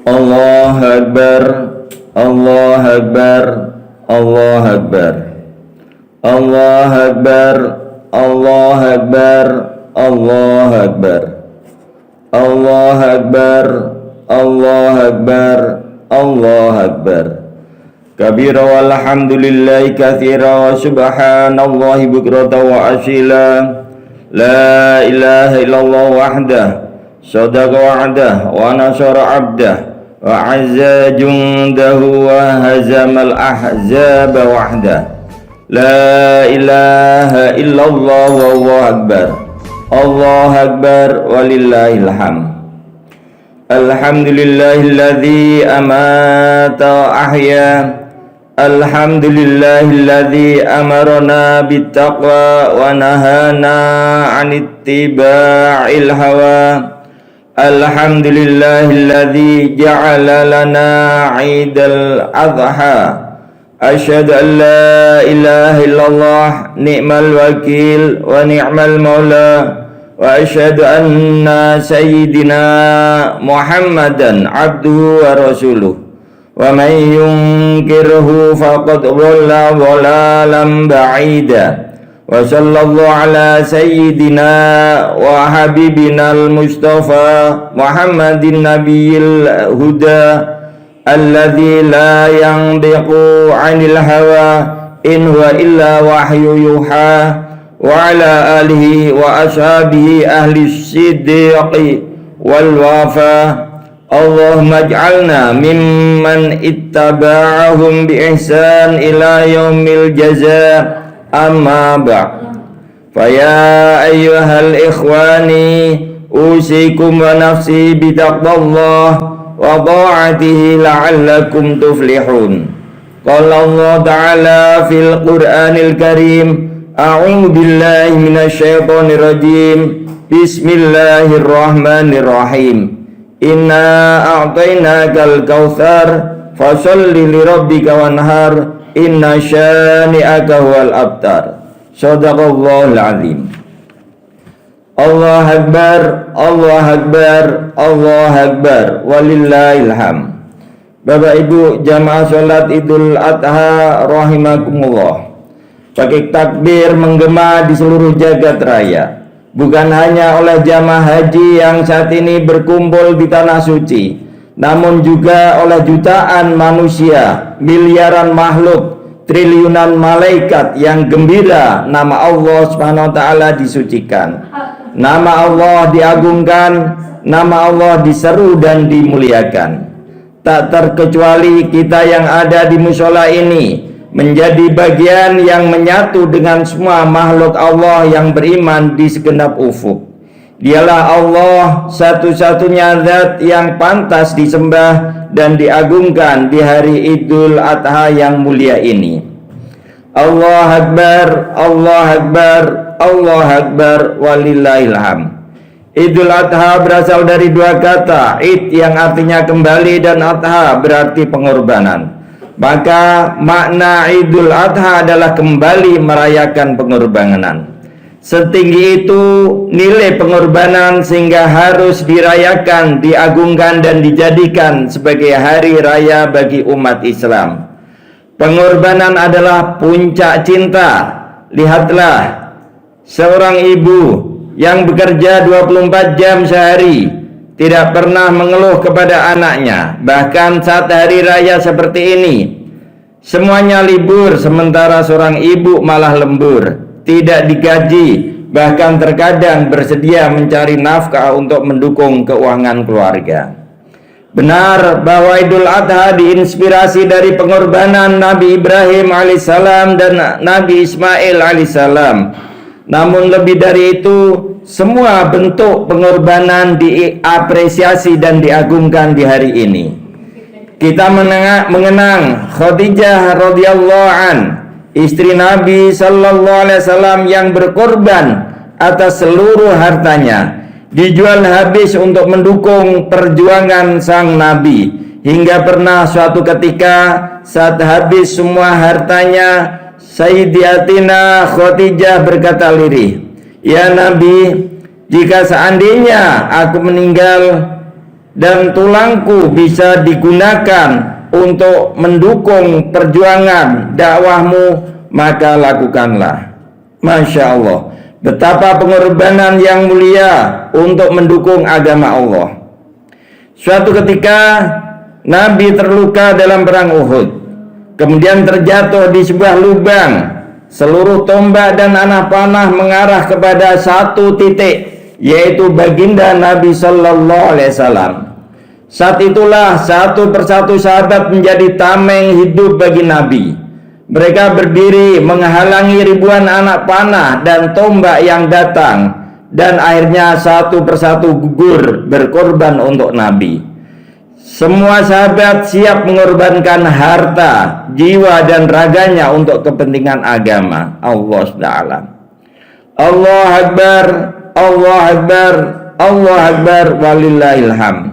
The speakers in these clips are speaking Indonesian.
Allahu Akbar, Allahu Akbar, Allahu Akbar, Allahu Akbar, Allahu Akbar, Allahu Akbar, Allahu Akbar, Allahu Akbar, Allahu Akbar. Kabira walhamdulillahi katsira wa subhanallahi bukratan wa asila. La ilaha illallah wahdah, sadaqa wa'dah wa nasara 'abdah wa 'azza jundahu wa hazamal ahzaba wahdah. La ilaha illallah wallahu akbar. Allahu akbar walillahil hamd. Alhamdulillahilladzi amata wa ahya. Alhamdulillahilladzi amarna bittaqwa wa nahana 'anittiba'il hawa. Alhamdulillahilladzi ja'ala lana 'idal adha. Asyhadu an la ilaha illallah ni'mal wakil wa ni'mal maula. Wa asyhadu anna sayyidina Muhammadan abduhu wa rasuluh. Wa man yunkirhu faqad dhalla dhalalan ba'ida. Wa sallallahu ala sayyidina wa habibina al-mustafa Muhammadin nabiyil huda alladzi la yantiqu 'anil hawa in huwa illa wahyu yuha. Wa ala alihi wa ashabihi ahli siddiqi wal wafa. Allahumma ij'alna mimman ittaba'ahum bi ihsan ila yaumil jazaa. Amma ba'd. Fa ya ayyuhal ikhwani usikum wa nafsi bi taqwallah wa ta'atihi la'allakum tuflihun. Qala Allah ta'ala fil Qur'anil Karim, a'udzu billahi minasy syaithanir rajim. Bismillahirrahmanirrahim. Inna a'tainakal kautsar fasholli lirabbika wanhar inna syani'aka huwal abtar. Shadaqallahul azim. Allahu akbar, Allahu akbar, Allahu akbar walillahil hamd. Bapak Ibu jamaah salat Idul Adha rahimakumullah. Pakai takbir menggema di seluruh jagat raya. Bukan hanya oleh jamaah haji yang saat ini berkumpul di tanah suci, namun juga oleh jutaan manusia, miliaran makhluk, triliunan malaikat yang gembira nama Allah Subhanahu wa taala disucikan. Nama Allah diagungkan, nama Allah diseru dan dimuliakan. Tak terkecuali kita yang ada di mushola ini menjadi bagian yang menyatu dengan semua makhluk Allah yang beriman di segenap ufuk. Dialah Allah satu-satunya zat yang pantas disembah dan diagungkan di hari Idul Adha yang mulia ini. Allah Akbar, Allah Akbar, Allah Akbar walillahil hamd. Idul Adha berasal dari dua kata, Id yang artinya kembali dan Adha berarti pengorbanan. Maka makna Idul Adha adalah kembali merayakan pengorbanan. Setinggi itu nilai pengorbanan sehingga harus dirayakan, diagungkan dan dijadikan sebagai hari raya bagi umat Islam. Pengorbanan adalah puncak cinta. Lihatlah seorang ibu yang bekerja 24 jam sehari, tidak pernah mengeluh kepada anaknya. Bahkan saat hari raya seperti ini, semuanya libur, sementara seorang ibu malah lembur, tidak digaji, bahkan terkadang bersedia mencari nafkah untuk mendukung keuangan keluarga. Benar bahwa Idul Adha diinspirasi dari pengorbanan Nabi Ibrahim alaihissalam dan Nabi Ismail alaihissalam. Namun lebih dari itu, semua bentuk pengorbanan diapresiasi dan diagungkan di hari ini. Kita mengenang Khadijah radhiyallahu an, istri Nabi sallallahu alaihi wasallam yang berkorban atas seluruh hartanya, dijual habis untuk mendukung perjuangan sang Nabi, hingga pernah suatu ketika saat habis semua hartanya, Sayyidatina Khadijah berkata lirih, "Ya Nabi, jika seandainya aku meninggal, dan tulangku bisa digunakan untuk mendukung perjuangan dakwahmu, maka lakukanlah. Masya Allah, betapa pengorbanan yang mulia untuk mendukung agama Allah. Suatu ketika Nabi terluka dalam perang Uhud, kemudian terjatuh di sebuah lubang. Seluruh tombak dan anak panah mengarah kepada satu titik, yaitu baginda Nabi Sallallahu Alaihi Wasallam. Saat itulah satu persatu sahabat menjadi tameng hidup bagi Nabi. Mereka berdiri menghalangi ribuan anak panah dan tombak yang datang, dan akhirnya satu persatu gugur berkorban untuk Nabi. Semua sahabat siap mengorbankan harta, jiwa dan raganya untuk kepentingan agama Allah Ta'ala. Allah Akbar, Allah Akbar, Allah Akbar, walillahilham.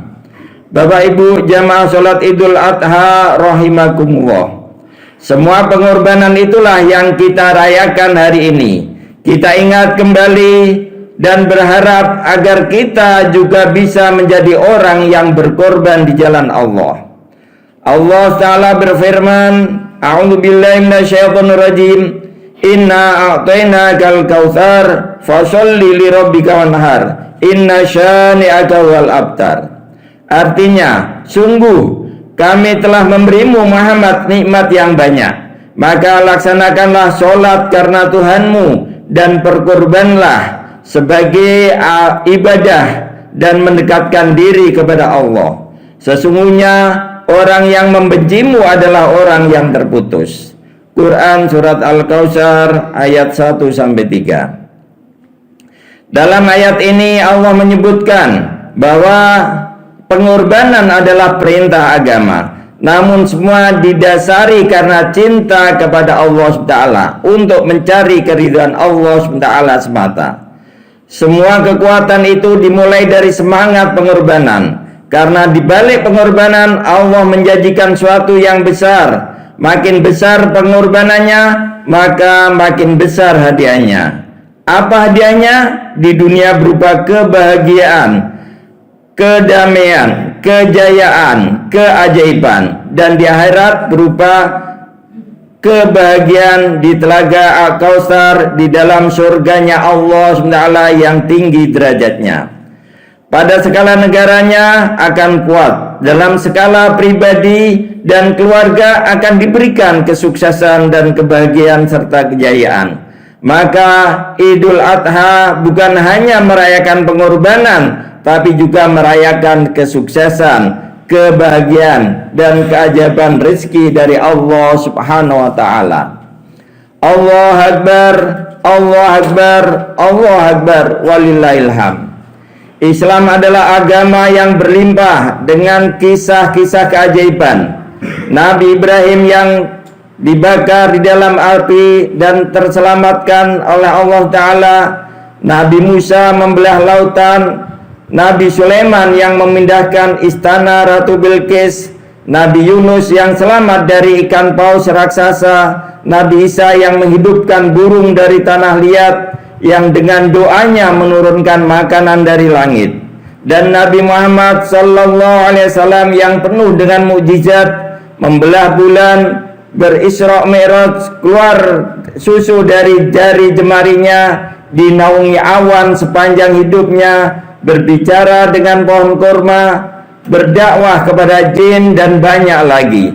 Bapak Ibu jamaah sholat Idul Adha rahimakumullah. Semua pengorbanan itulah yang kita rayakan hari ini. Kita ingat kembali dan berharap agar kita juga bisa menjadi orang yang berkorban di jalan Allah. Allah Ta'ala berfirman, A'udzubillahi minasyaitonirrajim, Inna a'tainakal kautsar fasholli lirabbika wanhar, inna syani'aka wal abtar. Artinya, sungguh kami telah memberimu Muhammad nikmat yang banyak, maka laksanakanlah sholat karena Tuhanmu dan berkorbanlah sebagai ibadah dan mendekatkan diri kepada Allah. Sesungguhnya orang yang membencimu adalah orang yang terputus. Quran surat Al-Kautsar ayat 1-3. Dalam ayat ini Allah menyebutkan bahwa pengorbanan adalah perintah agama, namun semua didasari karena cinta kepada Allah SWT untuk mencari keridhaan Allah SWT semata. Semua kekuatan itu dimulai dari semangat pengorbanan, karena di balik pengorbanan Allah menjanjikan suatu yang besar. Makin besar pengorbanannya, maka makin besar hadiahnya. Apa hadiahnya? Di dunia berupa kebahagiaan, kedamaian, kejayaan, keajaiban, dan di akhirat berupa kebahagiaan di telaga Al-Kautsar di dalam surganya Allah SWT yang tinggi derajatnya. Pada skala negaranya akan kuat, dalam skala pribadi dan keluarga akan diberikan kesuksesan dan kebahagiaan serta kejayaan. Maka Idul Adha bukan hanya merayakan pengorbanan, tapi juga merayakan kesuksesan, kebahagiaan, dan keajaiban rezeki dari Allah Subhanahu wa Ta'ala. Allah Akbar, Allah Akbar, Allah Akbar, walillahilham. Islam adalah agama yang berlimpah dengan kisah-kisah keajaiban. Nabi Ibrahim yang dibakar di dalam api dan terselamatkan oleh Allah Ta'ala, Nabi Musa membelah lautan, Nabi Sulaiman yang memindahkan istana Ratu Bilqis, Nabi Yunus yang selamat dari ikan paus raksasa, Nabi Isa yang menghidupkan burung dari tanah liat, yang dengan doanya menurunkan makanan dari langit, dan Nabi Muhammad Sallallahu Alaihi Wasallam yang penuh dengan mukjizat, membelah bulan, berisra mi'raj, keluar susu dari jari jemarinya, dinaungi awan sepanjang hidupnya, berbicara dengan pohon kurma, berdakwah kepada jin, dan banyak lagi.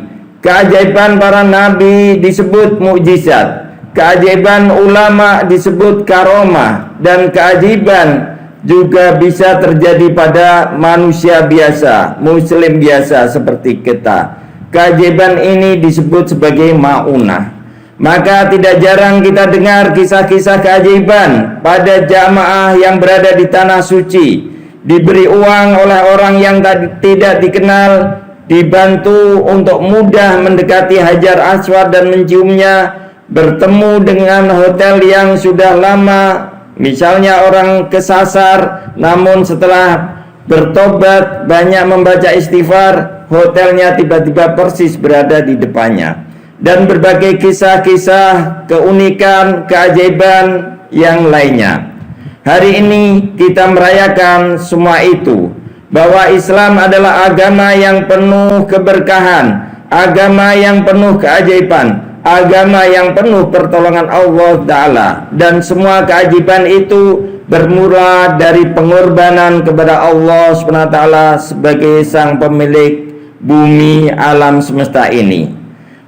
Keajaiban para nabi disebut mukjizat, keajaiban ulama disebut karomah, dan keajaiban juga bisa terjadi pada manusia biasa, muslim biasa seperti kita. Keajaiban ini disebut sebagai ma'unah. Maka tidak jarang kita dengar kisah-kisah keajaiban pada jamaah yang berada di tanah suci, diberi uang oleh orang yang tidak dikenal, dibantu untuk mudah mendekati Hajar Aswad dan menciumnya, bertemu dengan hotel yang sudah lama, misalnya orang kesasar, namun setelah bertobat banyak membaca istighfar, hotelnya tiba-tiba persis berada di depannya, dan berbagai kisah-kisah keunikan, keajaiban yang lainnya. Hari ini kita merayakan semua itu bahwa Islam adalah agama yang penuh keberkahan, agama yang penuh keajaiban, agama yang penuh pertolongan Allah Ta'ala, dan semua keajaiban itu bermula dari pengorbanan kepada Allah SWT sebagai sang pemilik bumi alam semesta ini.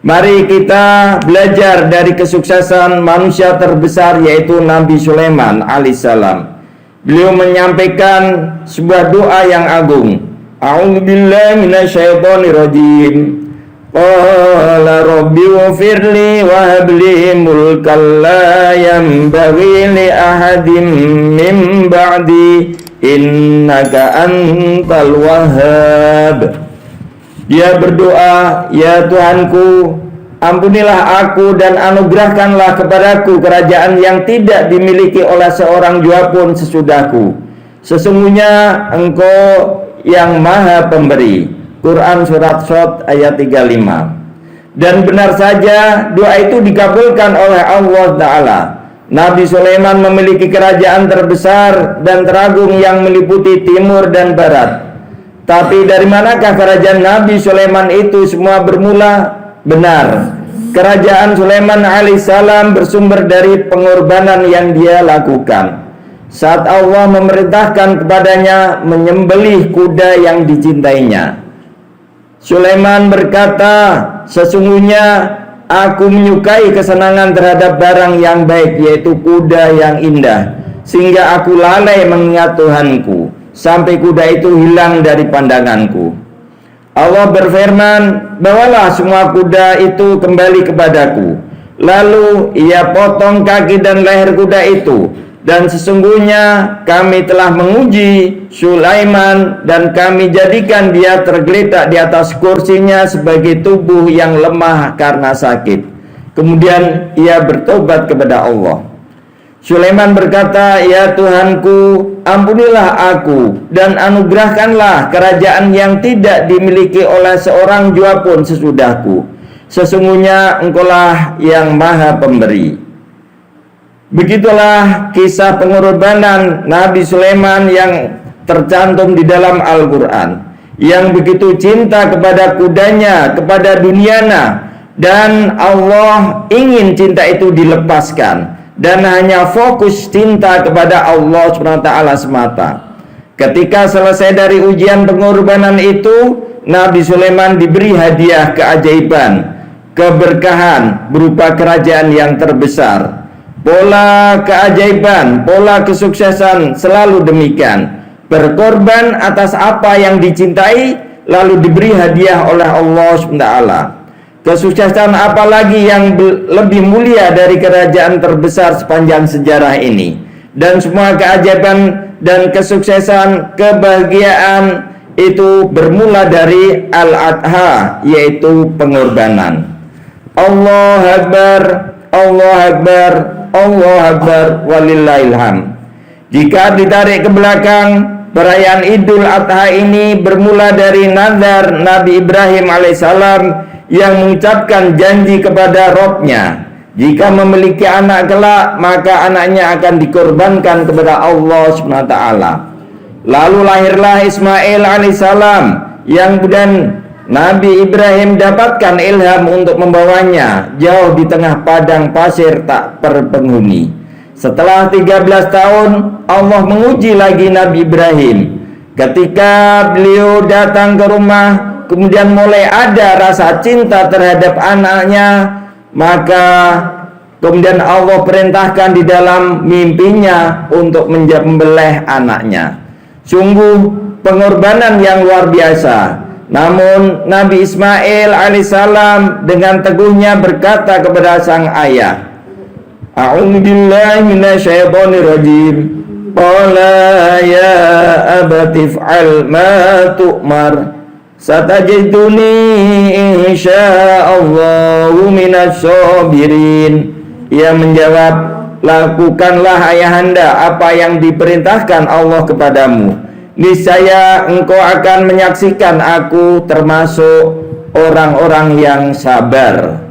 Mari kita belajar dari kesuksesan manusia terbesar, yaitu Nabi Sulaiman alaihissalam. Beliau menyampaikan sebuah doa yang agung. A'udzubillahi minasyaitonirrajim. Qala rabbi wafirli wa habli mulkan la yanbaghi li ahadin min ba'di innaka antal wahhab. Dia berdoa, ya Tuhanku, ampunilah aku dan anugerahkanlah kepadaku kerajaan yang tidak dimiliki oleh seorang jua pun sesudahku. Sesungguhnya Engkau yang maha pemberi. Quran surat Shad ayat 35. Dan benar saja doa itu dikabulkan oleh Allah Ta'ala. Nabi Sulaiman memiliki kerajaan terbesar dan teragung yang meliputi timur dan barat. Tapi dari manakah kerajaan Nabi Sulaiman itu semua bermula? Benar, kerajaan Sulaiman alaihissalam bersumber dari pengorbanan yang dia lakukan saat Allah memerintahkan kepadanya menyembelih kuda yang dicintainya. Sulaiman berkata, sesungguhnya aku menyukai kesenangan terhadap barang yang baik, yaitu kuda yang indah, sehingga aku lalai mengingat Tuhanku sampai kuda itu hilang dari pandanganku. Allah berfirman, bawalah semua kuda itu kembali kepadaku. Lalu ia potong kaki dan leher kuda itu. Dan sesungguhnya kami telah menguji Sulaiman dan kami jadikan dia tergeletak di atas kursinya sebagai tubuh yang lemah karena sakit. Kemudian ia bertobat kepada Allah. Sulaiman berkata, ya Tuhanku, ampunilah aku dan anugerahkanlah kerajaan yang tidak dimiliki oleh seorang jua pun sesudahku. Sesungguhnya Engkaulah yang maha pemberi. Begitulah kisah pengorbanan Nabi Sulaiman yang tercantum di dalam Al-Quran, yang begitu cinta kepada kudanya, kepada duniana, dan Allah ingin cinta itu dilepaskan dan hanya fokus cinta kepada Allah SWT semata. Ketika selesai dari ujian pengorbanan itu, Nabi Sulaiman diberi hadiah keajaiban, keberkahan berupa kerajaan yang terbesar. Pola keajaiban, pola kesuksesan selalu demikian. Berkorban atas apa yang dicintai, lalu diberi hadiah oleh Allah SWT. Kesuksesan apalagi yang lebih mulia dari kerajaan terbesar sepanjang sejarah ini. Dan semua keajaiban dan kesuksesan, kebahagiaan itu bermula dari Al-Adha, yaitu pengorbanan. Allah Akbar, Allah Akbar, Allah Akbar, walillahilham. Jika ditarik ke belakang, perayaan Idul Adha ini bermula dari nazar Nabi Ibrahim alaihissalam yang mengucapkan janji kepada Rabb-Nya. Jika memiliki anak kelak, maka anaknya akan dikorbankan kepada Allah SWT. Lalu lahirlah Ismail alaihissalam yang kemudian Nabi Ibrahim dapatkan ilham untuk membawanya jauh di tengah padang pasir tak berpenghuni. Setelah 13 tahun, Allah menguji lagi Nabi Ibrahim. Ketika beliau datang ke rumah, kemudian mulai ada rasa cinta terhadap anaknya, maka kemudian Allah perintahkan di dalam mimpinya untuk menyembelih anaknya. Sungguh pengorbanan yang luar biasa. Namun Nabi Ismail alaihissalam dengan teguhnya berkata kepada sang ayah, A'udzubillahi minasyaitonirrajim. Qala ya abati fa'al ma tu'mar. Satajiduni insya'allahu minasyabirin. Ia menjawab, lakukanlah ayahanda apa yang diperintahkan Allah kepadamu. Niscaya engkau akan menyaksikan aku termasuk orang-orang yang sabar.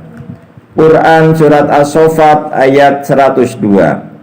Quran surat As-Saffat ayat 102.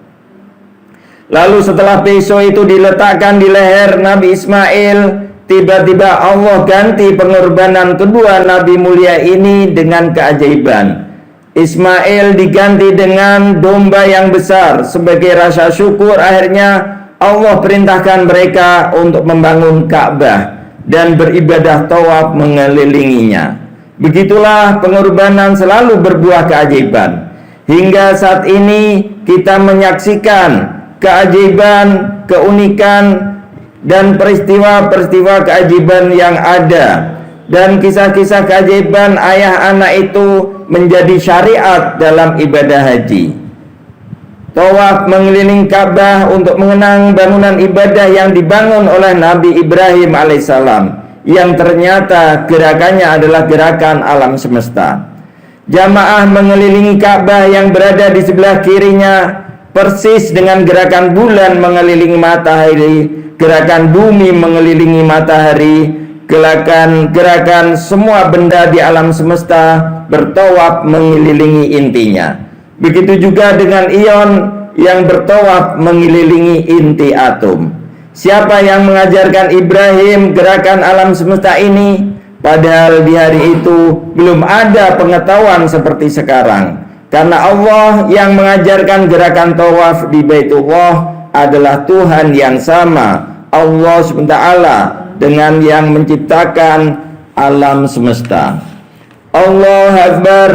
Lalu setelah pisau itu diletakkan di leher Nabi Ismail, tiba-tiba Allah ganti pengorbanan kedua Nabi mulia ini dengan keajaiban. Ismail diganti dengan domba yang besar sebagai rasa syukur. Akhirnya Allah perintahkan mereka untuk membangun Ka'bah dan beribadah tawaf mengelilinginya. Begitulah pengorbanan selalu berbuah keajaiban. Hingga saat ini kita menyaksikan keajaiban, keunikan dan peristiwa-peristiwa keajaiban yang ada. Dan kisah-kisah keajaiban ayah anak itu menjadi syariat dalam ibadah haji. Tawaf mengelilingi Ka'bah untuk mengenang bangunan ibadah yang dibangun oleh Nabi Ibrahim alaihissalam, yang ternyata gerakannya adalah gerakan alam semesta. Jamaah mengelilingi Ka'bah yang berada di sebelah kirinya persis dengan gerakan bulan mengelilingi matahari, gerakan bumi mengelilingi matahari, gerakan semua benda di alam semesta bertawaf mengelilingi intinya. Begitu juga dengan ion yang bertawaf mengelilingi inti atom. Siapa yang mengajarkan Ibrahim gerakan alam semesta ini? Padahal di hari itu belum ada pengetahuan seperti sekarang. Karena Allah yang mengajarkan gerakan tawaf di Baitullah adalah Tuhan yang sama, Allah SWT, dengan yang menciptakan alam semesta. Allah Akbar,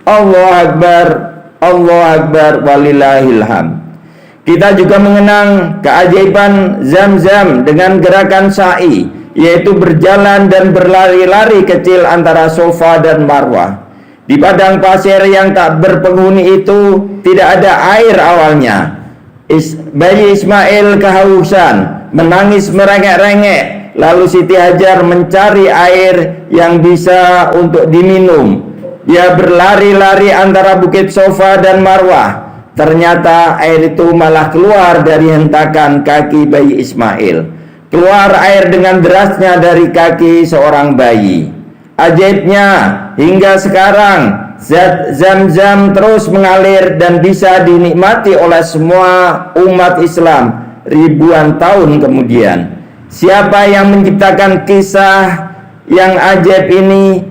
Allah Akbar, Allah Akbar, walillahilham. Kita juga mengenang keajaiban Zam-Zam dengan gerakan sa'i, yaitu berjalan dan berlari-lari kecil antara Safa dan Marwah. Di padang pasir yang tak berpenghuni itu tidak ada air awalnya. Bayi Ismail kehausan, menangis merengek-rengek. Lalu Siti Hajar mencari air yang bisa untuk diminum. Dia berlari-lari antara bukit Safa dan Marwah. Ternyata air itu malah keluar dari hentakan kaki bayi Ismail. Keluar air dengan derasnya dari kaki seorang bayi. Ajaibnya, hingga sekarang zat Zam-Zam terus mengalir dan bisa dinikmati oleh semua umat Islam ribuan tahun kemudian. Siapa yang menciptakan kisah yang ajaib ini?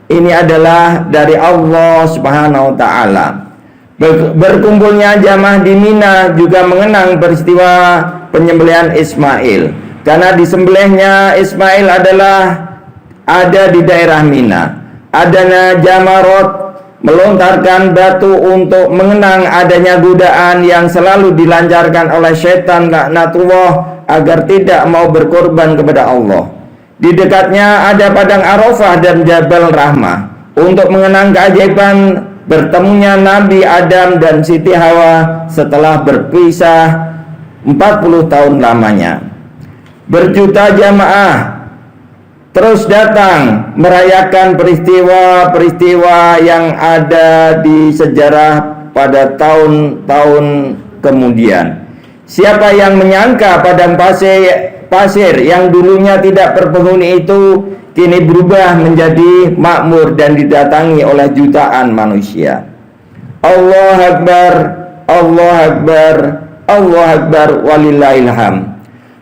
Ini adalah dari Allah Subhanahu wa taala. Berkumpulnya jamaah di Mina juga mengenang peristiwa penyembelihan Ismail. Karena disembelihnya Ismail adalah ada di daerah Mina. Adanya Jamarot melontarkan batu untuk mengenang adanya godaan yang selalu dilancarkan oleh setan laknatullah agar tidak mau berkorban kepada Allah. Di dekatnya ada padang Arafah dan Jabal Rahmah untuk mengenang keajaiban bertemunya Nabi Adam dan Siti Hawa setelah berpisah 40 tahun lamanya. Berjuta jamaah terus datang merayakan peristiwa-peristiwa yang ada di sejarah pada tahun-tahun kemudian. Siapa yang menyangka padang pasir yang dulunya tidak berpenghuni itu kini berubah menjadi makmur dan didatangi oleh jutaan manusia. Allah Akbar, Allah Akbar, Allah Akbar, walillahilham.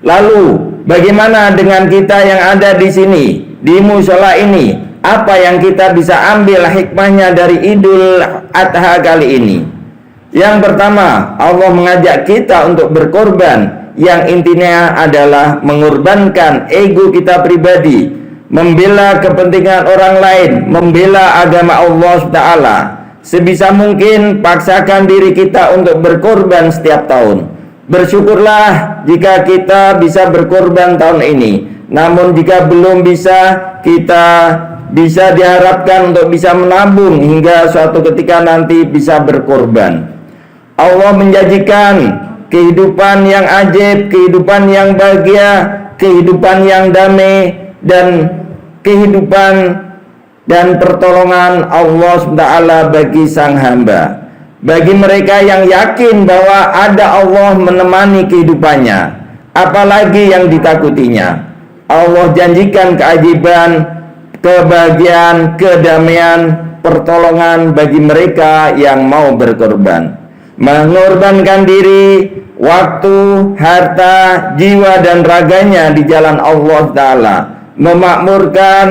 Lalu bagaimana dengan kita yang ada di sini, di mushola ini? Apa yang kita bisa ambil hikmahnya dari Idul Adha kali ini? Yang pertama, Allah mengajak kita untuk berkorban, yang intinya adalah mengorbankan ego kita pribadi, membela kepentingan orang lain, membela agama Allah SWT. Sebisa mungkin paksakan diri kita untuk berkorban setiap tahun. Bersyukurlah jika kita bisa berkorban tahun ini. Namun jika belum bisa, kita bisa diharapkan untuk bisa menabung hingga suatu ketika nanti bisa berkorban. Allah menjanjikan kehidupan yang ajaib, kehidupan yang bahagia, kehidupan yang damai, dan kehidupan dan pertolongan Allah SWT bagi sang hamba. Bagi mereka yang yakin bahwa ada Allah menemani kehidupannya, apalagi yang ditakutinya. Allah janjikan keajaiban, kebahagiaan, kedamaian, pertolongan bagi mereka yang mau berkorban. Mengorbankan diri waktu, harta, jiwa dan raganya di jalan Allah Ta'ala, memakmurkan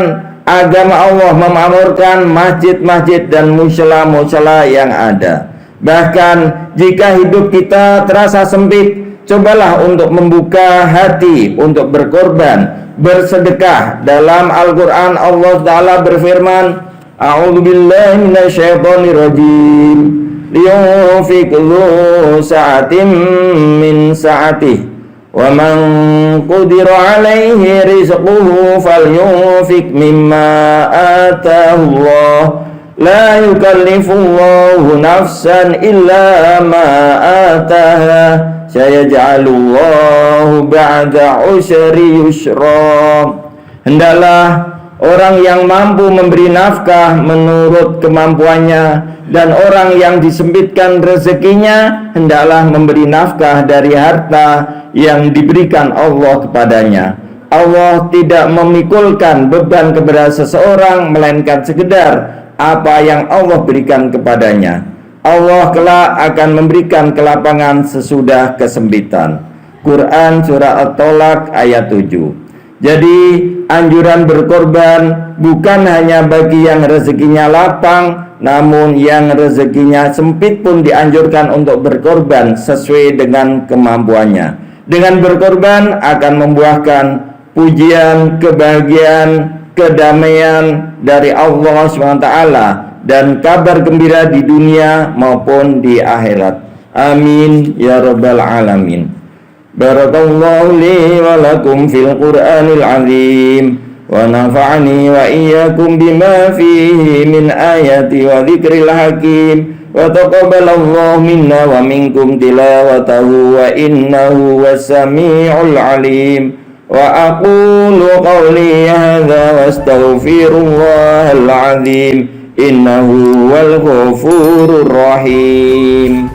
agama Allah, memakmurkan masjid-masjid dan musala-musala yang ada. Bahkan jika hidup kita terasa sempit, cobalah untuk membuka hati untuk berkorban, bersedekah. Dalam Al-Quran Allah Ta'ala berfirman, A'udzu billahi minasyaitonir rajim. Liyunfiq dzu sa'atin min sa'atihi wa man qudira 'alaihi rizquhu falyunfiq mimma ataahu Allah. La yukallifullahu nafsan illa ma ataha. Sayaj'alullahu ba'da usri yusra. Hendaklah orang yang mampu memberi nafkah menurut kemampuannya, dan orang yang disempitkan rezekinya hendaklah memberi nafkah dari harta yang diberikan Allah kepadanya. Allah tidak memikulkan beban kepada seseorang melainkan sekedar apa yang Allah berikan kepadanya. Allah kelak akan memberikan kelapangan sesudah kesempitan. Quran surah At-Tolak ayat 7. Jadi anjuran berkorban bukan hanya bagi yang rezekinya lapang, namun yang rezekinya sempit pun dianjurkan untuk berkorban sesuai dengan kemampuannya. Dengan berkorban akan membuahkan pujian, kebahagiaan, kedamaian dari Allah SWT dan kabar gembira di dunia maupun di akhirat. Amin ya rabbal alamin. Barakallahu li wa lakum fil Qur'anil azim wa nafa'ani wa iyyakum bima fihi min ayati wa dzikril hakim wa taqabbalallahu minna wa minkum tilawatahu wa innahu was-sami'ul alim. Wa aqulu qawli hadza wa astaghfirullahal azim innahu wal ghafurur rahim.